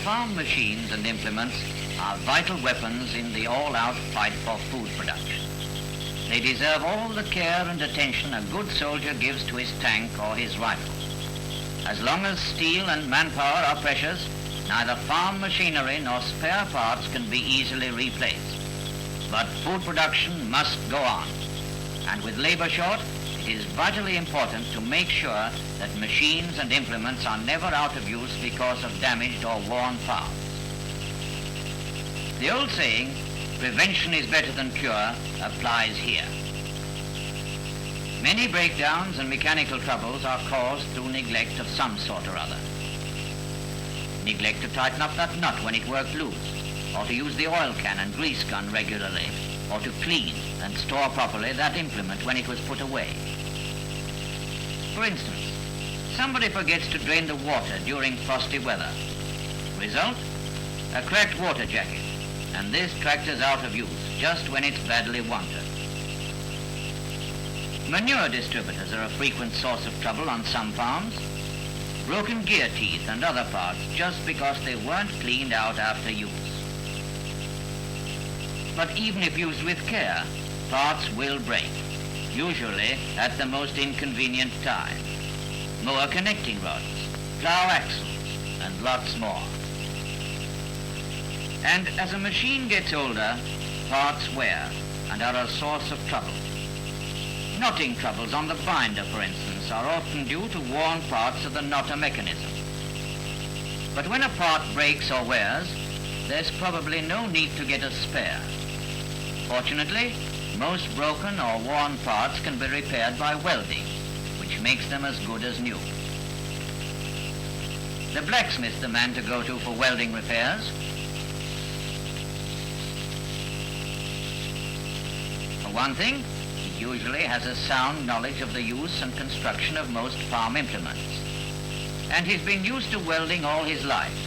farm machines and implements are vital weapons in the all-out fight for food production. They deserve all the care and attention a good soldier gives to his tank or his rifle. As long as steel and manpower are precious, neither farm machinery nor spare parts can be easily replaced. But food production must go on. And with labor short, it is vitally important to make sure that machines and implements are never out of use because of damaged or worn parts. The old saying, prevention is better than cure, applies here. Many breakdowns and mechanical troubles are caused through neglect of some sort or other. Neglect to tighten up that nut when it worked loose, or to use the oil can and grease gun regularly, or to clean and store properly that implement when it was put away. For instance, somebody forgets to drain the water during frosty weather. Result, a cracked water jacket, and this tractor's out of use just when it's badly wanted. Manure distributors are a frequent source of trouble on some farms. Broken gear teeth and other parts just because they weren't cleaned out after use. But even if used with care, parts will break, usually at the most inconvenient time. Mower connecting rods, plow axles, and lots more. And as a machine gets older, parts wear and are a source of trouble. Knotting troubles on the binder, for instance, are often due to worn parts of the knotter mechanism. But when a part breaks or wears, there's probably no need to get a spare. Fortunately, most broken or worn parts can be repaired by welding, which makes them as good as new. The blacksmith's the man to go to for welding repairs. For one thing, he usually has a sound knowledge of the use and construction of most farm implements. And he's been used to welding all his life,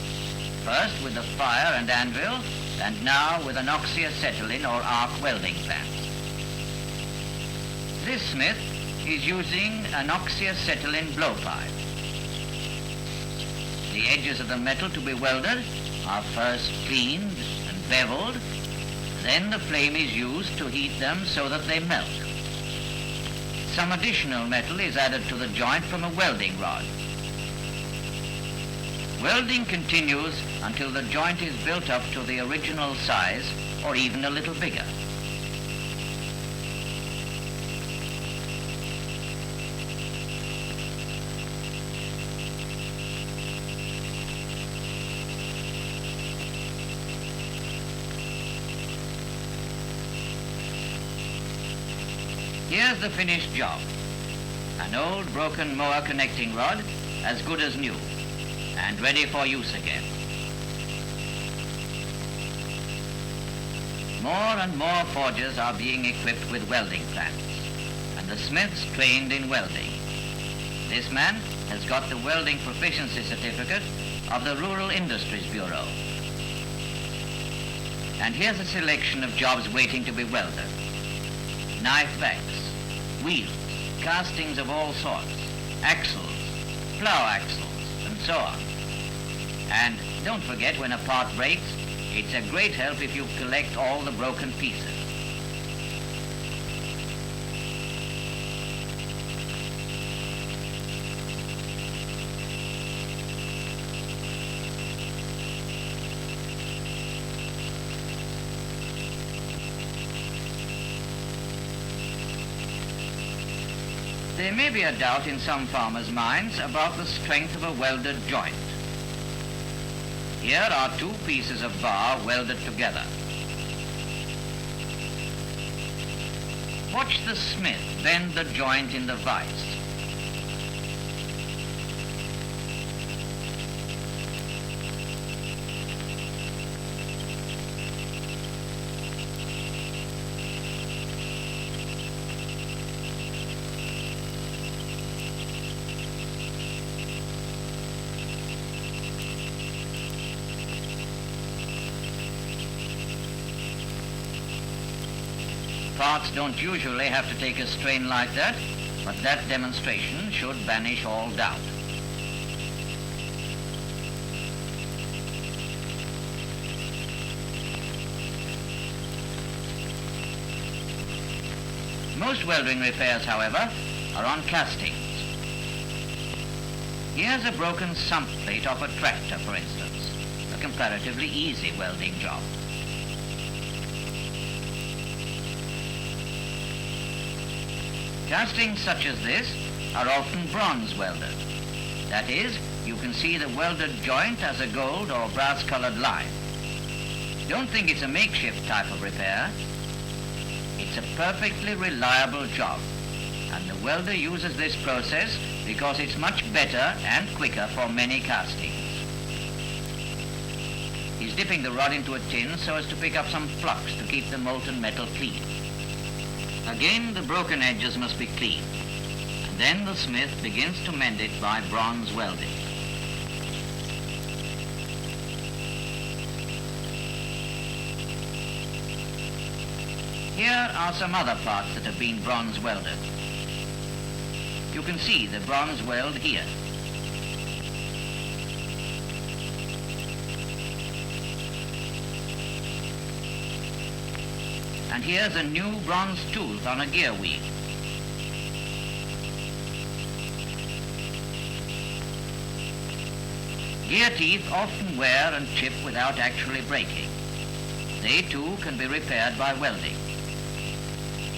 first with the fire and anvil, and now with an oxyacetylene or arc welding plant. This smith is using an oxyacetylene blowpipe. The edges of the metal to be welded are first cleaned and beveled, then the flame is used to heat them so that they melt. Some additional metal is added to the joint from a welding rod. Welding continues until the joint is built up to the original size or even a little bigger. Here's the finished job. An old broken mower connecting rod, as good as new, and ready for use again. More and more forges are being equipped with welding plants, and the smiths trained in welding. This man has got the welding proficiency certificate of the Rural Industries Bureau. And here's a selection of jobs waiting to be welded. Knife backs, wheels, castings of all sorts, axles, plow axles, and so on. And don't forget, when a part breaks, it's a great help if you collect all the broken pieces. There may be a doubt in some farmers' minds about the strength of a welded joint. Here are two pieces of bar welded together. Watch the smith bend the joint in the vise. Parts don't usually have to take a strain like that, but that demonstration should banish all doubt. Most welding repairs, however, are on castings. Here's a broken sump plate of a tractor, for instance, a comparatively easy welding job. Castings such as this are often bronze welded. That is, you can see the welded joint as a gold or brass-colored line. Don't think it's a makeshift type of repair. It's a perfectly reliable job, and the welder uses this process because it's much better and quicker for many castings. He's dipping the rod into a tin so as to pick up some flux to keep the molten metal clean. Again, the broken edges must be cleaned, and then the smith begins to mend it by bronze welding. Here are some other parts that have been bronze welded. You can see the bronze weld here. And here's a new bronze tooth on a gear wheel. Gear teeth often wear and chip without actually breaking. They too can be repaired by welding.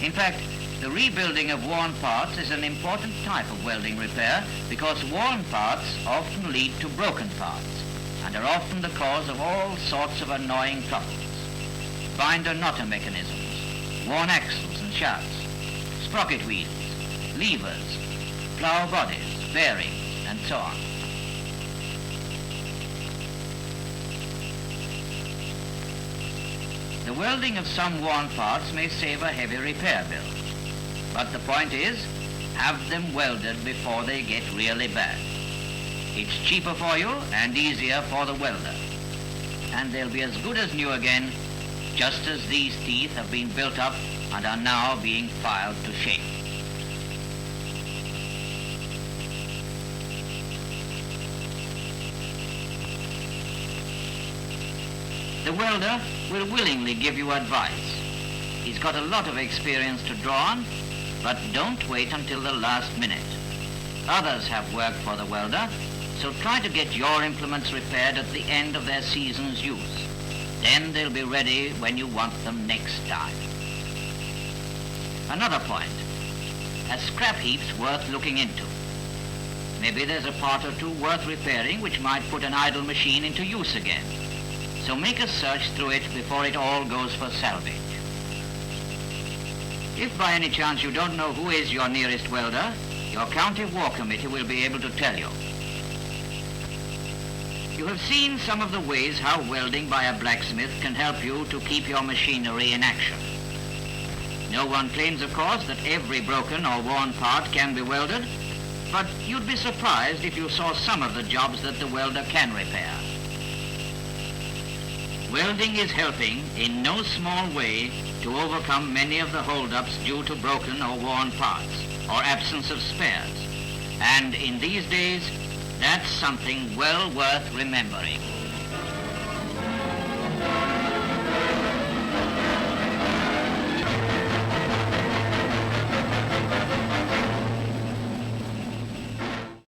In fact, the rebuilding of worn parts is an important type of welding repair because worn parts often lead to broken parts and are often the cause of all sorts of annoying troubles. Binder-knotter mechanisms, worn axles and shafts, sprocket wheels, levers, plough bodies, bearings, and so on. The welding of some worn parts may save a heavy repair bill. But the point is, have them welded before they get really bad. It's cheaper for you and easier for the welder. And they'll be as good as new again, just as these teeth have been built up and are now being filed to shape. The welder will willingly give you advice. He's got a lot of experience to draw on, but don't wait until the last minute. Others have work for the welder, so try to get your implements repaired at the end of their season's use. Then they'll be ready when you want them next time. Another point, a scrap heap's worth looking into. Maybe there's a part or two worth repairing which might put an idle machine into use again. So make a search through it before it all goes for salvage. If by any chance you don't know who is your nearest welder, your county war committee will be able to tell you. You have seen some of the ways how welding by a blacksmith can help you to keep your machinery in action. No one claims, of course, that every broken or worn part can be welded, but you'd be surprised if you saw some of the jobs that the welder can repair. Welding is helping, in no small way, to overcome many of the hold-ups due to broken or worn parts, or absence of spares. And in these days, that's something well worth remembering.